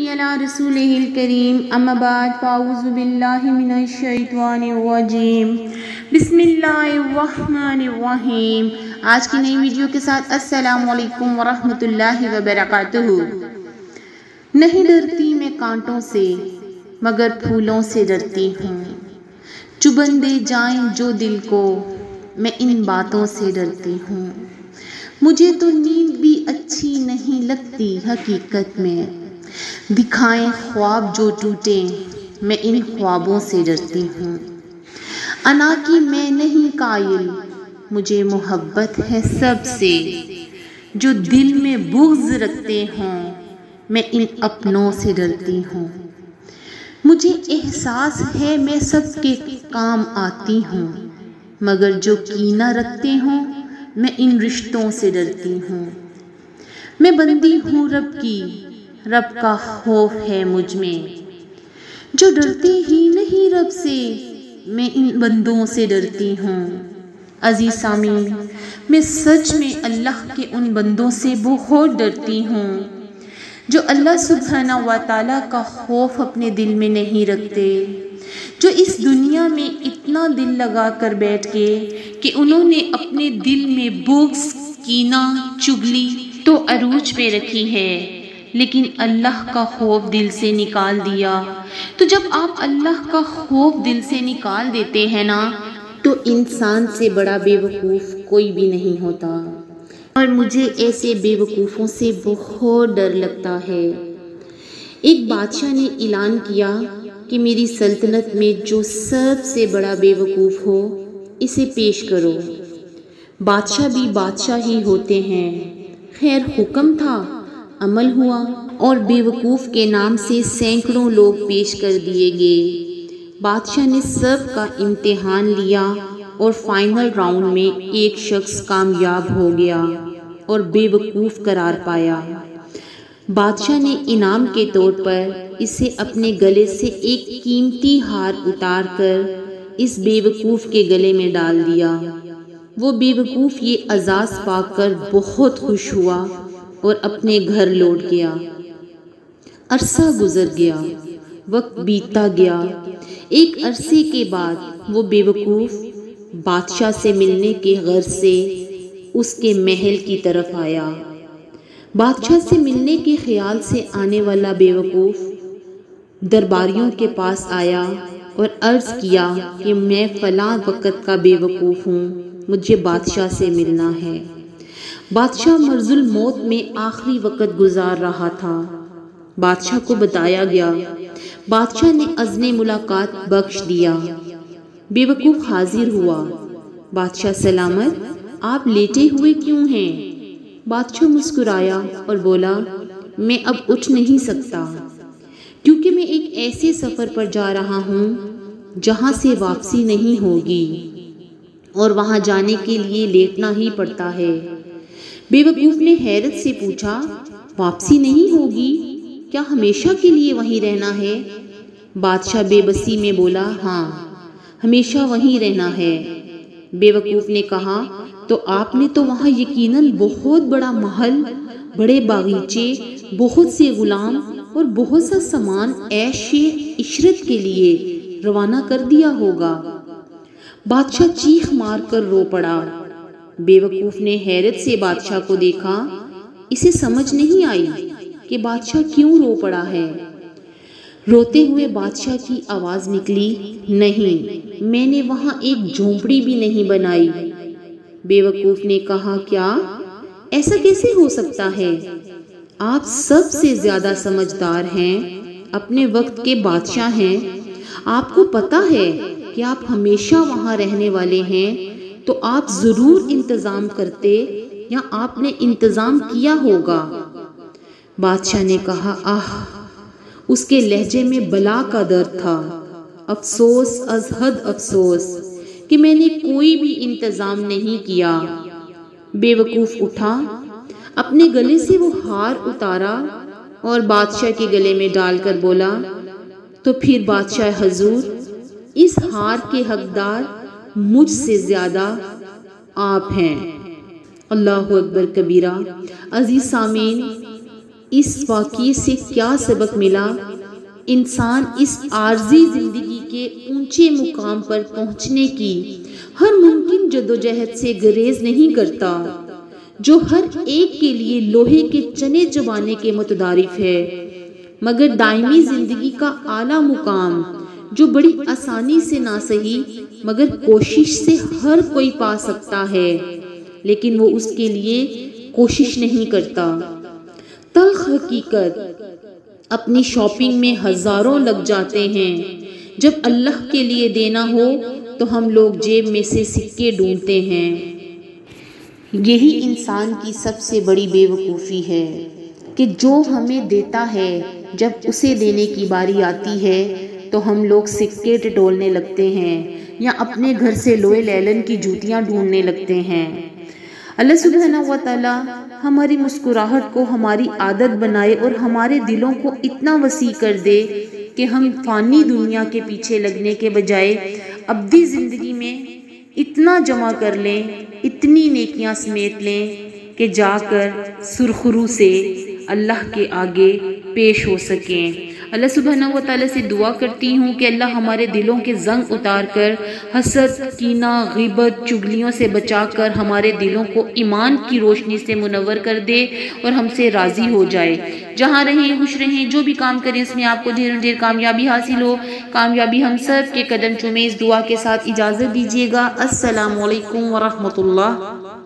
علی رسولہ الکریم اما بعد فاعوذ باللہ من الشیطان الرجیم بسم اللہ الرحمن الرحیم۔ آج کی نئی ویڈیو کے ساتھ السلام علیکم ورحمۃ اللہ وبرکاتہ۔ نہیں ڈرتی میں کانٹوں سے مگر پھولوں سے ڈرتی ہوں، چبھن دے جائیں جو دل کو میں ان باتوں سے ڈرتی ہوں۔ مجھے تو نیند بھی اچھی نہیں لگتی حقیقت میں، دکھائیں خواب جو ٹوٹے میں ان خوابوں سے ڈرتی ہوں۔ انا کی میں نہیں قائل، مجھے محبت ہے سب سے، جو دل میں بغض رکھتے ہوں میں ان اپنوں سے ڈرتی ہوں۔ مجھے احساس ہے میں سب کے کام آتی ہوں، مگر جو کینہ رکھتے ہوں میں ان رشتوں سے ڈرتی ہوں۔ میں بندی ہوں رب کی، رب کا خوف ہے مجھ میں، جو ڈرتے ہی نہیں رب سے میں ان بندوں سے ڈرتی ہوں۔ عزیز سامعین، میں سچ میں اللہ کے ان بندوں سے بہت ڈرتی ہوں جو اللہ سبحانہ و تعالیٰ کا خوف اپنے دل میں نہیں رکھتے، جو اس دنیا میں اتنا دل لگا کر بیٹھ گئے کہ انہوں نے اپنے دل میں بغض، کینہ، چغلی تو عروج پہ رکھی ہے، لیکن اللہ کا خوف دل سے نکال دیا۔ تو جب آپ اللہ کا خوف دل سے نکال دیتے ہیں نا، تو انسان سے بڑا بے وقوف کوئی بھی نہیں ہوتا، اور مجھے ایسے بے وقوفوں سے بہت ڈر لگتا ہے۔ ایک بادشاہ نے اعلان کیا کہ میری سلطنت میں جو سب سے بڑا بے وقوف ہو اسے پیش کرو۔ بادشاہ بھی بادشاہ ہی ہوتے ہیں۔ خیر حکم تھا، عمل ہوا، اور بے وقوف کے نام سے سینکڑوں لوگ پیش کر دیے گئے۔ بادشاہ نے سب کا امتحان لیا اور فائنل راؤنڈ میں ایک شخص کامیاب ہو گیا اور بے وقوف قرار پایا۔ بادشاہ نے انعام کے طور پر اسے اپنے گلے سے ایک قیمتی ہار اتار کر اس بے وقوف کے گلے میں ڈال دیا۔ وہ بے وقوف یہ اعزاز پا کر بہت خوش ہوا اور اپنے گھر لوٹ گیا۔ عرصہ گزر گیا، وقت بیتتا گیا۔ ایک عرصے کے بعد وہ بے وقوف بادشاہ سے ملنے کے غرض سے اس کے محل کی طرف آیا۔ بادشاہ سے ملنے کے خیال سے آنے والا بے وقوف درباریوں کے پاس آیا اور عرض کیا کہ میں فلاں وقت کا بے وقوف ہوں، مجھے بادشاہ سے ملنا ہے۔ بادشاہ مرض الموت میں آخری وقت گزار رہا تھا۔ بادشاہ کو بتایا گیا۔ بادشاہ نے اذن ملاقات بخش دیا۔ بے وقوف حاضر ہوا۔ بادشاہ سلامت، آپ لیٹے ہوئے کیوں ہیں؟ بادشاہ مسکرایا اور بولا، میں اب اٹھ نہیں سکتا، کیونکہ میں ایک ایسے سفر پر جا رہا ہوں جہاں سے واپسی نہیں ہوگی، اور وہاں جانے کے لیے لیٹنا ہی پڑتا ہے۔ بے وقوف نے حیرت سے پوچھا، واپسی نہیں ہوگی؟ کیا ہمیشہ کے لیے وہیں رہنا ہے؟ بادشاہ بے بسی میں بولا، ہاں، ہمیشہ وہیں رہنا ہے۔ بے وقوف نے کہا، تو آپ نے تو وہاں یقیناً بہت بڑا محل، بڑے باغیچے، بہت سے غلام اور بہت سا سامان عیش عشرت کے لیے روانہ کر دیا ہوگا۔ بادشاہ چیخ مار کر رو پڑا۔ بے وقوف نے حیرت سے بادشاہ کو دیکھا۔ اسے سمجھ نہیں آئی کہ بادشاہ کیوں رو پڑا ہے۔ روتے ہوئے بادشاہ کی آواز نکلی، نہیں، میں نے وہاں ایک جھونپڑی بھی نہیں بنائی۔ بے وقوف نے کہا، کیا؟ ایسا کیسے ہو سکتا ہے؟ آپ سب سے زیادہ سمجھدار ہیں، اپنے وقت کے بادشاہ ہیں، آپ کو پتا ہے کہ آپ ہمیشہ وہاں رہنے والے ہیں، تو آپ ضرور انتظام کرتے یا آپ نے انتظام کیا ہوگا۔ بادشاہ نے کہا، آہ! اس کے لہجے میں بلا کا درد تھا۔ افسوس از حد افسوس کہ میں نے کوئی بھی انتظام نہیں کیا۔ بے وقوف اٹھا، اپنے گلے سے وہ ہار اتارا اور بادشاہ کے گلے میں ڈال کر بولا، تو پھر بادشاہ حضور، اس ہار کے حقدار مجھ سے زیادہ آپ ہیں۔ اللہ اکبر کبیرہ۔ عزیز سامعین، اس واقعے سے کیا سبق ملا؟ انسان اس عارضی زندگی کے اونچے مقام پر پہنچنے کی ہر ممکن جدوجہد سے گریز نہیں کرتا، جو ہر ایک کے لیے لوہے کے چنے چبانے کے مترادف ہے، مگر دائمی زندگی کا اعلیٰ مقام جو بڑی آسانی سے نہ سہی مگر کوشش سے ہر کوئی پا سکتا ہے، لیکن وہ اس کے لیے کوشش نہیں کرتا۔ تلخ حقیقت، اپنی شاپنگ میں ہزاروں لگ جاتے ہیں، جب اللہ کے لیے دینا ہو تو ہم لوگ جیب میں سے سکے ڈھونڈتے ہیں۔ یہی انسان کی سب سے بڑی بے وقوفی ہے کہ جو ہمیں دیتا ہے جب اسے دینے کی باری آتی ہے تو ہم لوگ سکے ٹٹولنے لگتے ہیں یا اپنے گھر سے لوہے لیلن کی جوتیاں ڈھونڈنے لگتے ہیں۔ اللہ سبحانہ و تعالی ہماری مسکراہٹ کو ہماری عادت بنائے اور ہمارے دلوں کو اتنا وسیع کر دے کہ ہم فانی دنیا کے پیچھے لگنے کے بجائے ابدی زندگی میں اتنا جمع کر لیں، اتنی نیکیاں سمیٹ لیں کہ جا کر سرخرو سے اللہ کے آگے پیش ہو سکیں۔ اللہ سبحانہ و تعالیٰ سے دعا کرتی ہوں کہ اللہ ہمارے دلوں کے زنگ اتار کر حسد، کینہ، غیبت، چگلیوں سے بچا کر ہمارے دلوں کو ایمان کی روشنی سے منور کر دے اور ہم سے راضی ہو جائے۔ جہاں رہیں خوش رہیں، جو بھی کام کریں اس میں آپ کو ڈھیر ڈھیر کامیابی حاصل ہو۔ کامیابی ہم سب کے قدم چومے، اس دعا کے ساتھ اجازت دیجیے گا۔ السلام علیکم ورحمۃ اللہ۔